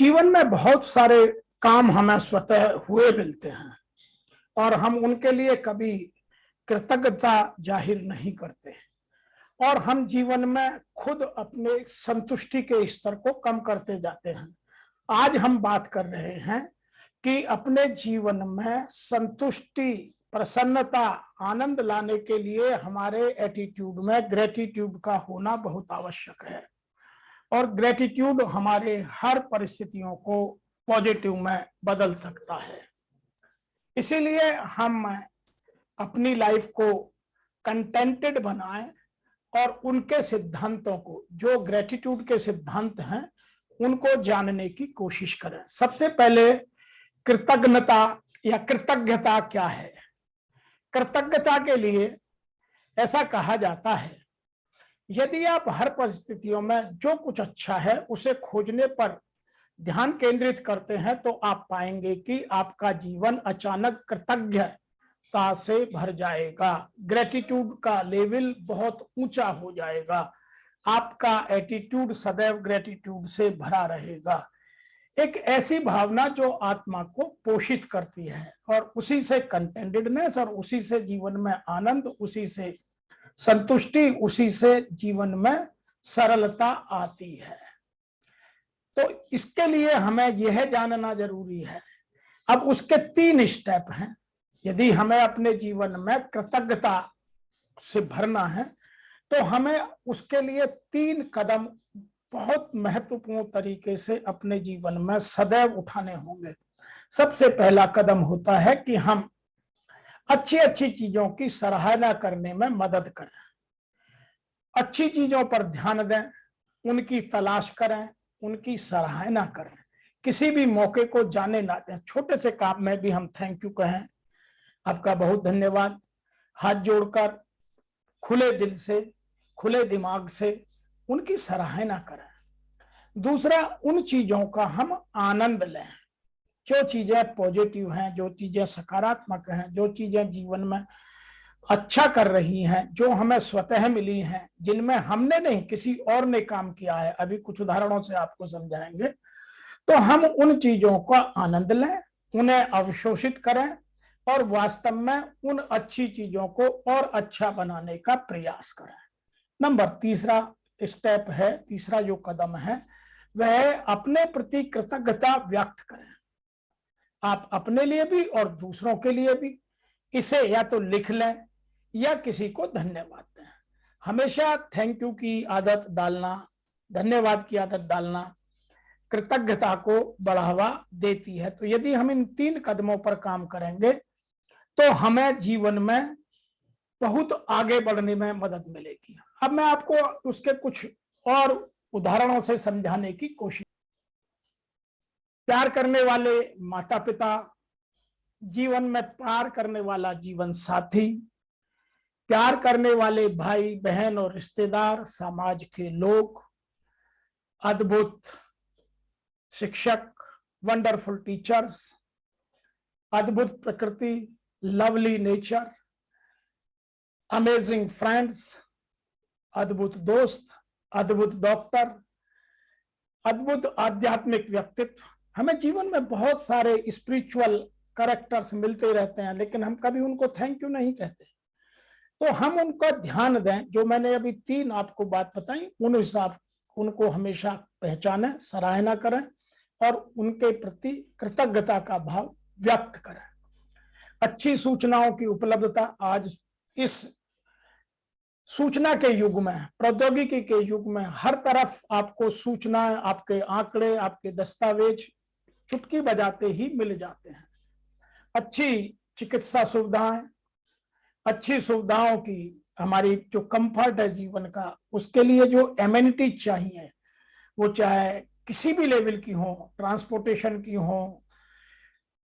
जीवन में बहुत सारे काम हमें स्वतः हुए मिलते हैं और हम उनके लिए कभी कृतज्ञता जाहिर नहीं करते और हम जीवन में खुद अपने संतुष्टि के स्तर को कम करते जाते हैं। आज हम बात कर रहे हैं कि अपने जीवन में संतुष्टि, प्रसन्नता, आनंद लाने के लिए हमारे एटीट्यूड में ग्रेटिट्यूड का होना बहुत आवश्यक है और ग्रेटिट्यूड हमारे हर परिस्थितियों को पॉजिटिव में बदल सकता है। इसीलिए हम अपनी लाइफ को कंटेंटेड बनाएं और उनके सिद्धांतों को, जो ग्रेटिट्यूड के सिद्धांत हैं, उनको जानने की कोशिश करें। सबसे पहले कृतज्ञता या कृतज्ञता क्या है। कृतज्ञता के लिए ऐसा कहा जाता है, यदि आप हर परिस्थितियों में जो कुछ अच्छा है उसे खोजने पर ध्यान केंद्रित करते हैं तो आप पाएंगे कि आपका जीवन अचानक कृतज्ञता से भर जाएगा। ग्रेटिट्यूड का लेवल बहुत ऊंचा हो जाएगा। आपका एटीट्यूड सदैव ग्रेटिट्यूड से भरा रहेगा। एक ऐसी भावना जो आत्मा को पोषित करती है और उसी से कंटेंटेडनेस और उसी से जीवन में आनंद, उसी से संतुष्टि, उसी से जीवन में सरलता आती है। तो इसके लिए हमें यह जानना जरूरी है। अब उसके 3 स्टेप हैं। यदि हमें अपने जीवन में कृतज्ञता से भरना है तो हमें उसके लिए 3 कदम बहुत महत्वपूर्ण तरीके से अपने जीवन में सदैव उठाने होंगे। सबसे पहला कदम होता है कि हम अच्छी अच्छी चीजों की सराहना करने में मदद करें। अच्छी चीजों पर ध्यान दें, उनकी तलाश करें, उनकी सराहना करें, किसी भी मौके को जाने ना दें। छोटे से काम में भी हम थैंक यू कहें, आपका बहुत धन्यवाद, हाथ जोड़कर खुले दिल से, खुले दिमाग से उनकी सराहना करें। दूसरा, उन चीजों का हम आनंद लें जो चीजें पॉजिटिव हैं, जो चीजें सकारात्मक हैं, जो चीजें जीवन में अच्छा कर रही हैं, जो हमें स्वतः मिली हैं, जिनमें हमने नहीं किसी और ने काम किया है। अभी कुछ उदाहरणों से आपको समझाएंगे। तो हम उन चीजों का आनंद लें, उन्हें अवशोषित करें और वास्तव में उन अच्छी चीजों को और अच्छा बनाने का प्रयास करें। नंबर 3 स्टेप है, तीसरा जो कदम है वह अपने प्रति कृतज्ञता व्यक्त करें। आप अपने लिए भी और दूसरों के लिए भी इसे या तो लिख लें या किसी को धन्यवाद दें। हमेशा थैंक यू की आदत डालना, धन्यवाद की आदत डालना कृतज्ञता को बढ़ावा देती है। तो यदि हम इन 3 कदमों पर काम करेंगे तो हमें जीवन में बहुत आगे बढ़ने में मदद मिलेगी। अब मैं आपको उसके कुछ और उदाहरणों से समझाने की कोशिश। प्यार करने वाले माता पिता, जीवन में प्यार करने वाला जीवन साथी, प्यार करने वाले भाई बहन और रिश्तेदार, समाज के लोग, अद्भुत शिक्षक, वंडरफुल टीचर्स, अद्भुत प्रकृति, लवली नेचर, अमेजिंग फ्रेंड्स, अद्भुत दोस्त, अद्भुत डॉक्टर, अद्भुत आध्यात्मिक व्यक्तित्व। हमें जीवन में बहुत सारे स्पिरिचुअल कैरेक्टर्स मिलते रहते हैं, लेकिन हम कभी उनको थैंक यू नहीं कहते। तो हम उनका ध्यान दें। जो मैंने अभी 3 आपको बात बताई, उन हिसाब उनको हमेशा पहचानें, सराहना करें और उनके प्रति कृतज्ञता का भाव व्यक्त करें। अच्छी सूचनाओं की उपलब्धता, आज इस सूचना के युग में, प्रौद्योगिकी के युग में हर तरफ आपको सूचना, आपके आंकड़े, आपके दस्तावेज चुटकी बजाते ही मिल जाते हैं। अच्छी चिकित्सा सुविधाएं, अच्छी सुविधाओं की हमारी जो कंफर्ट है जीवन का, उसके लिए जो एमेनिटी चाहिए, वो चाहे किसी भी लेवल की हो, ट्रांसपोर्टेशन की हो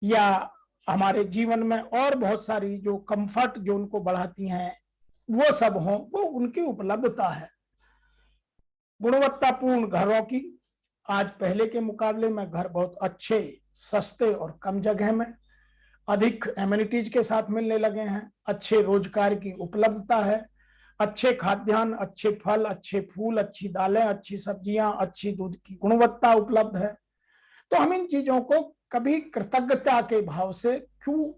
या हमारे जीवन में और बहुत सारी जो कंफर्ट जो उनको बढ़ाती हैं, वो सब हो, वो उनकी उपलब्धता है। गुणवत्तापूर्ण घरों की, आज पहले के मुकाबले में घर बहुत अच्छे, सस्ते और कम जगह में अधिक एमिनिटीज के साथ मिलने लगे हैं। अच्छे रोजगार की उपलब्धता है, अच्छे खाद्यान्न, अच्छे फल, अच्छे फूल, अच्छी दालें, अच्छी सब्जियां, अच्छी दूध की गुणवत्ता उपलब्ध है। तो हम इन चीजों को कभी कृतज्ञता के भाव से क्यों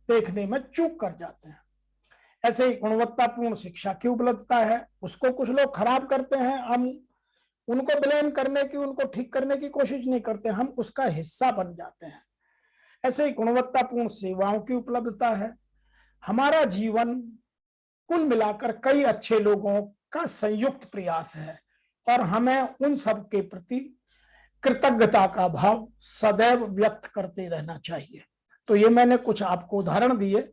देखने में चूक कर जाते हैं। ऐसे ही गुणवत्तापूर्ण शिक्षा की उपलब्धता है, उसको कुछ लोग खराब करते हैं, हम उनको ब्लेम करने की, उनको ठीक करने की कोशिश नहीं करते, हम उसका हिस्सा बन जाते हैं। ऐसे ही गुणवत्तापूर्ण सेवाओं की उपलब्धता है। हमारा जीवन कुल मिलाकर कई अच्छे लोगों का संयुक्त प्रयास है और हमें उन सब के प्रति कृतज्ञता का भाव सदैव व्यक्त करते रहना चाहिए। तो ये मैंने कुछ आपको उदाहरण दिए।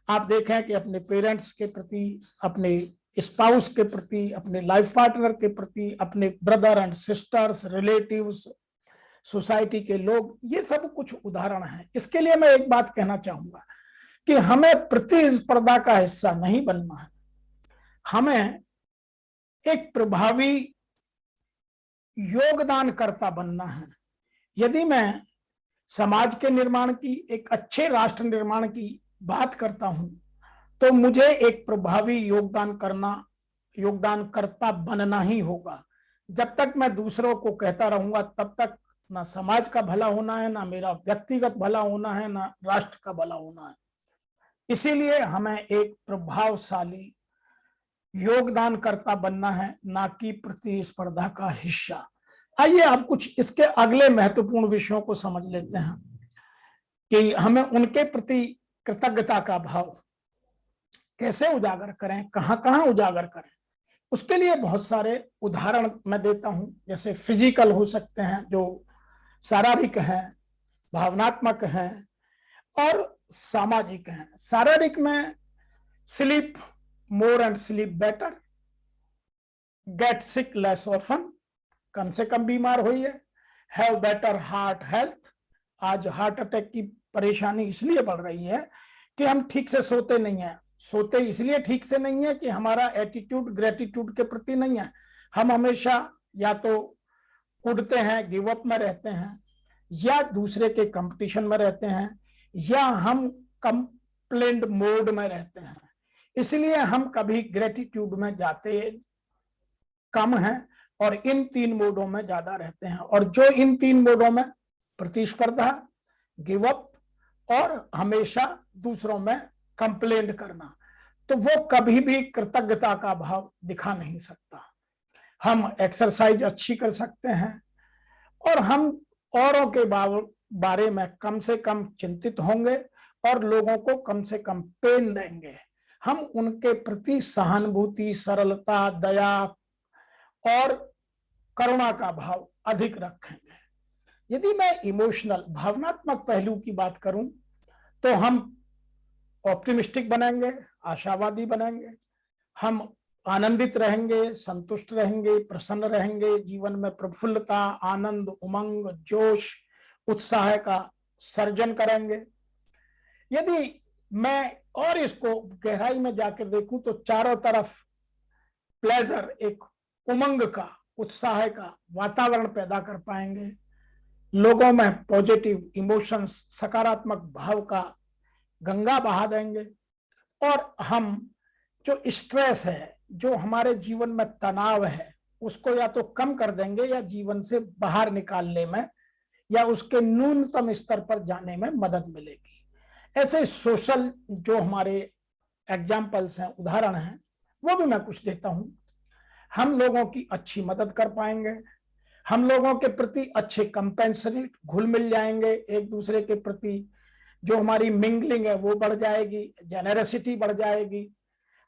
आप देखें कि अपने पेरेंट्स के प्रति, अपने स्पाउस के प्रति, अपने लाइफ पार्टनर के प्रति, अपने brother and sisters, relatives, society के लोग, ये सब कुछ उदाहरण हैं। इसके लिए मैं एक बात कहना चाहूंगा कि हमें प्रतिस्पर्धा का हिस्सा नहीं बनना है, हमें एक प्रभावी योगदानकर्ता बनना है। यदि मैं समाज के निर्माण की, एक अच्छे राष्ट्र निर्माण की बात करता हूं, तो मुझे एक प्रभावी योगदानकर्ता बनना ही होगा। जब तक मैं दूसरों को कहता रहूंगा, तब तक ना समाज का भला होना है, ना मेरा व्यक्तिगत भला होना है, ना राष्ट्र का भला होना है। इसीलिए हमें एक प्रभावशाली योगदानकर्ता बनना है, ना कि प्रतिस्पर्धा का हिस्सा। आइए अब कुछ इसके अगले महत्वपूर्ण विषयों को समझ लेते हैं कि हमें उनके प्रति कृतज्ञता का भाव कैसे उजागर करें, कहां कहां उजागर करें। उसके लिए बहुत सारे उदाहरण मैं देता हूं। जैसे फिजिकल हो सकते हैं, जो शारीरिक हैं, भावनात्मक हैं और सामाजिक हैं। शारीरिक में sleep more and sleep better, get sick less often, कम से कम बीमार होइए, हैव बेटर हार्ट हेल्थ। आज हार्ट अटैक की परेशानी इसलिए बढ़ रही है कि हम ठीक से सोते नहीं हैं। सोते इसलिए ठीक से नहीं है कि हमारा एटीट्यूड ग्रेटिट्यूड के प्रति नहीं है। हम हमेशा या तो उड़ते हैं, गिव अप में रहते हैं, या दूसरे के कंपटीशन में रहते हैं, या हम कंप्लेंट मोड में रहते हैं। इसलिए हम कभी ग्रेटिट्यूड में जाते कम हैं और इन तीन मोडों में ज्यादा रहते हैं। और जो इन तीन मोडों में, प्रतिस्पर्धा, गिव अप और हमेशा दूसरों में कंप्लेंट करना, तो वो कभी भी कृतज्ञता का भाव दिखा नहीं सकता। हम एक्सरसाइज अच्छी कर सकते हैं और हम औरों के बारे में कम से कम चिंतित होंगे और लोगों को कम से कम पेन देंगे। हम उनके प्रति सहानुभूति, सरलता, दया और करुणा का भाव अधिक रखेंगे। यदि मैं इमोशनल, भावनात्मक पहलू की बात करूं, तो हम ऑप्टिमिस्टिक बनेंगे, आशावादी बनेंगे, हम आनंदित रहेंगे, संतुष्ट रहेंगे, प्रसन्न रहेंगे, जीवन में प्रफुल्लता, आनंद, उमंग, जोश, उत्साह का सर्जन करेंगे। यदि मैं और इसको गहराई में जाकर देखूं, तो चारों तरफ प्लेजर, एक उमंग का, उत्साह का वातावरण पैदा कर पाएंगे। लोगों में पॉजिटिव इमोशंस, सकारात्मक भाव का गंगा बहा देंगे और हम जो स्ट्रेस है, जो हमारे जीवन में तनाव है, उसको या तो कम कर देंगे या जीवन से बाहर निकालने में या उसके न्यूनतम स्तर पर जाने में मदद मिलेगी। ऐसे सोशल जो हमारे एग्जाम्पल्स हैं, उदाहरण हैं, वो भी मैं कुछ देता हूं। हम लोगों की अच्छी मदद कर पाएंगे, हम लोगों के प्रति अच्छे कंपेंसरेट, घुल मिल जाएंगे, एक दूसरे के प्रति जो हमारी मिंगलिंग है वो बढ़ जाएगी, जेनरसिटी बढ़ जाएगी।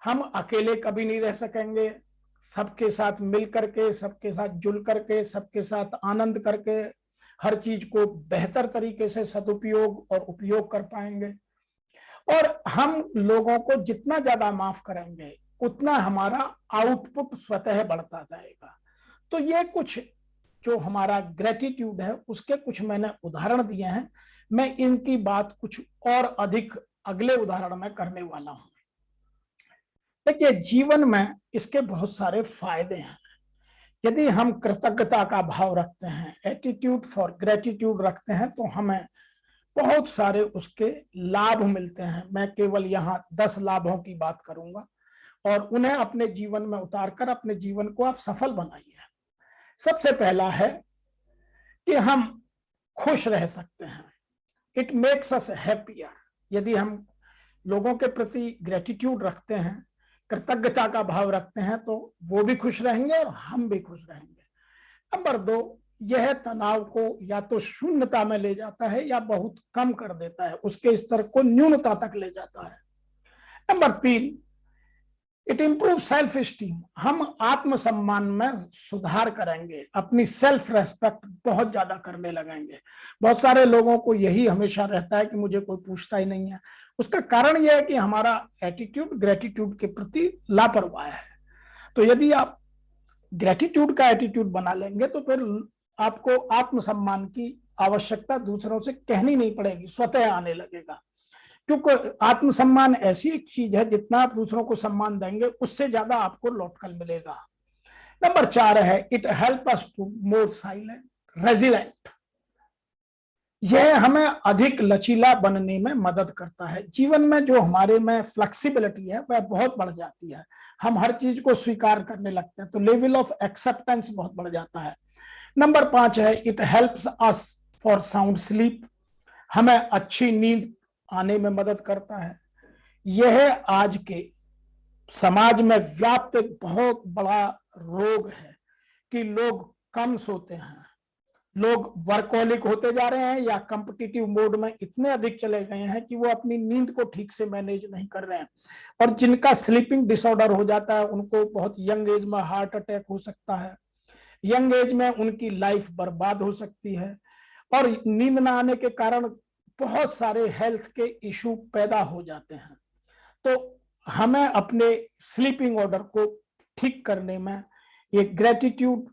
हम अकेले कभी नहीं रह सकेंगे, सबके साथ मिल करके, सबके साथ जुल करके, सबके साथ आनंद करके हर चीज को बेहतर तरीके से सदुपयोग और उपयोग कर पाएंगे। और हम लोगों को जितना ज्यादा माफ करेंगे, उतना हमारा आउटपुट स्वतः बढ़ता जाएगा। तो ये कुछ जो हमारा ग्रेटिट्यूड है, उसके कुछ मैंने उदाहरण दिए हैं। मैं इनकी बात कुछ और अधिक अगले उदाहरण में करने वाला हूं। देखिए, जीवन में इसके बहुत सारे फायदे हैं। यदि हम कृतज्ञता का भाव रखते हैं, एटीट्यूड फॉर ग्रेटिट्यूड रखते हैं, तो हमें बहुत सारे उसके लाभ मिलते हैं। मैं केवल यहाँ 10 लाभों की बात करूंगा और उन्हें अपने जीवन में उतारकर अपने जीवन को आप सफल बनाइए। सबसे पहला है कि हम खुश रह सकते हैं। It makes us happier. यदि हम लोगों के प्रति ग्रेटिट्यूड रखते हैं, कृतज्ञता का भाव रखते हैं, तो वो भी खुश रहेंगे और हम भी खुश रहेंगे। नंबर 2, यह तनाव को या तो शून्यता में ले जाता है या बहुत कम कर देता है, उसके स्तर को न्यूनता तक ले जाता है। Number 3, it improve self esteem. हम आत्मसम्मान में सुधार करेंगे, अपनी सेल्फ रेस्पेक्ट बहुत ज्यादा करने लगेंगे। बहुत सारे लोगों को यही हमेशा रहता है कि मुझे कोई पूछता ही नहीं है। उसका कारण यह है कि हमारा एटीट्यूड ग्रेटिट्यूड के प्रति लापरवाह है। तो यदि आप ग्रेटिट्यूड का एटीट्यूड बना लेंगे तो फिर आपको आत्मसम्मान की आवश्यकता दूसरों से कहनी नहीं पड़ेगी, स्वतः आने लगेगा। क्योंकि आत्मसम्मान ऐसी एक चीज है, जितना आप दूसरों को सम्मान देंगे उससे ज्यादा आपको लौटकर मिलेगा। नंबर 4 है, it help us to more silent resilient. यह हमें अधिक लचीला बनने में मदद करता है। जीवन में जो हमारे में फ्लेक्सिबिलिटी है वह बहुत बढ़ जाती है। हम हर चीज को स्वीकार करने लगते हैं, तो लेवल ऑफ एक्सेप्टेंस बहुत बढ़ जाता है। नंबर 5 है, it helps us for sound sleep. हमें अच्छी नींद आने में मदद करता है। यह आज के समाज में व्याप्त एक बहुत बड़ा रोग है कि लोग कम सोते हैं, लोग वर्कहोलिक होते जा रहे हैं या कॉम्पिटिटिव मोड में इतने अधिक चले गए हैं कि वो अपनी नींद को ठीक से मैनेज नहीं कर रहे हैं। और जिनका स्लीपिंग डिसऑर्डर हो जाता है उनको बहुत यंग एज में हार्ट अटैक हो सकता है, यंग एज में उनकी लाइफ बर्बाद हो सकती है। और नींद ना आने के कारण बहुत सारे हेल्थ के इशू पैदा हो जाते हैं। तो हमें अपने स्लीपिंग ऑर्डर को ठीक करने में ये ग्रेटिट्यूड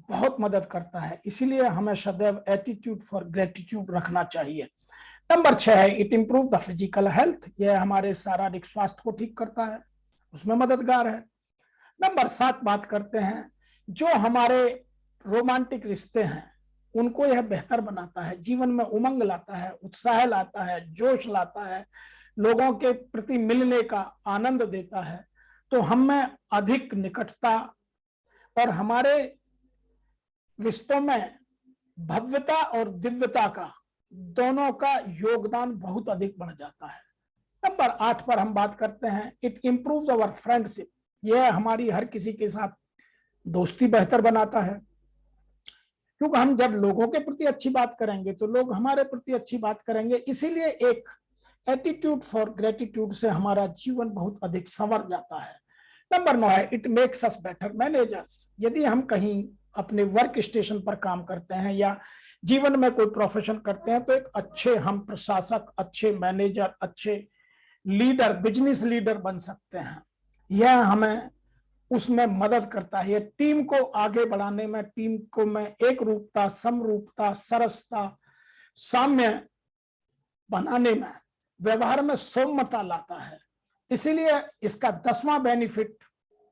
बहुत मदद करता है। इसीलिए हमें सदैव एटीट्यूड फॉर ग्रेटिट्यूड रखना चाहिए। नंबर 6 है, it improve the physical health. यह हमारे शारीरिक स्वास्थ्य को ठीक करता है, उसमें मददगार है। नंबर 7 बात करते हैं, जो हमारे रोमांटिक रिश्ते हैं उनको यह बेहतर बनाता है, जीवन में उमंग लाता है, उत्साह लाता है, जोश लाता है, लोगों के प्रति मिलने का आनंद देता है। तो हमें अधिक निकटता और हमारे रिश्तों में भव्यता और दिव्यता का दोनों का योगदान बहुत अधिक बढ़ जाता है। नंबर 8 पर हम बात करते हैं, इट इंप्रूव्स अवर फ्रेंडशिप। यह हमारी हर किसी के साथ दोस्ती बेहतर बनाता है, क्योंकि हम जब लोगों के प्रति अच्छी बात करेंगे तो लोग हमारे प्रति अच्छी बात करेंगे। इसीलिए एक एटीट्यूड फॉर ग्रेटिट्यूड से हमारा जीवन बहुत अधिक संवर जाता है। नंबर 9 है, it makes us better managers. यदि हम कहीं अपने वर्क स्टेशन पर काम करते हैं या जीवन में कोई प्रोफेशन करते हैं तो एक अच्छे हम प्रशासक, अच्छे मैनेजर, अच्छे लीडर, बिजनेस लीडर बन सकते हैं। यह हमें उसमें मदद करता है। यह टीम को आगे बढ़ाने में, टीम को में एक रूपता, समरूपता, सरसता, साम्य बनाने में, व्यवहार में सौम्यता लाता है। इसीलिए इसका 10वां बेनिफिट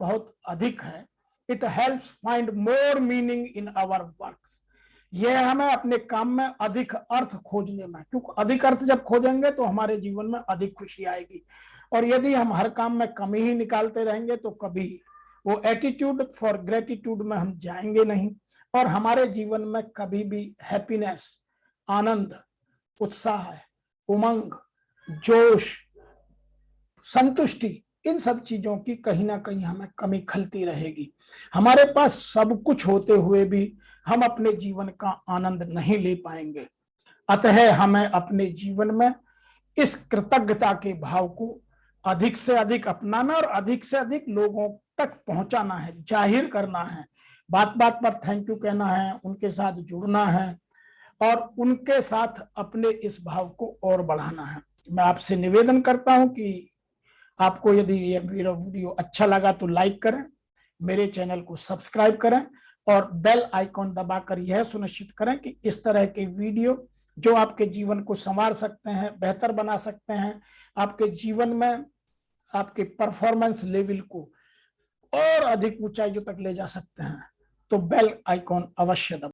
बहुत अधिक है, it helps find more meaning in our works. यह हमें अपने काम में अधिक अर्थ खोजने में, क्योंकि अधिक अर्थ जब खोजेंगे तो हमारे जीवन में अधिक खुशी आएगी। और यदि हम हर काम में कमी ही निकालते रहेंगे तो कभी वो एटीट्यूड फॉर ग्रेटिट्यूड में हम जाएंगे नहीं, और हमारे जीवन में कभी भी हैप्पीनेस, आनंद, उत्साह, उमंग, जोश, संतुष्टि, इन सब चीजों की कहीं ना कहीं हमें कमी खलती रहेगी। हमारे पास सब कुछ होते हुए भी हम अपने जीवन का आनंद नहीं ले पाएंगे। अतः हमें अपने जीवन में इस कृतज्ञता के भाव को अधिक से अधिक अपनाना और अधिक से अधिक लोगों तक पहुंचाना है, जाहिर करना है, बात बात पर थैंक यू कहना है, उनके साथ जुड़ना है और उनके साथ अपने इस भाव को और बढ़ाना है। मैं आपसे निवेदन करता हूं कि आपको यदि ये मेरा वीडियो अच्छा लगा तो लाइक करें, मेरे चैनल को सब्सक्राइब करें और बेल आइकॉन दबाकर यह सुनिश्चित करें कि इस तरह के वीडियो जो आपके जीवन को संवार सकते हैं, बेहतर बना सकते हैं, आपके जीवन में आपके परफॉर्मेंस लेवल को और अधिक ऊंचाइयों तक ले जा सकते हैं, तो बेल आइकॉन अवश्य दबाएं।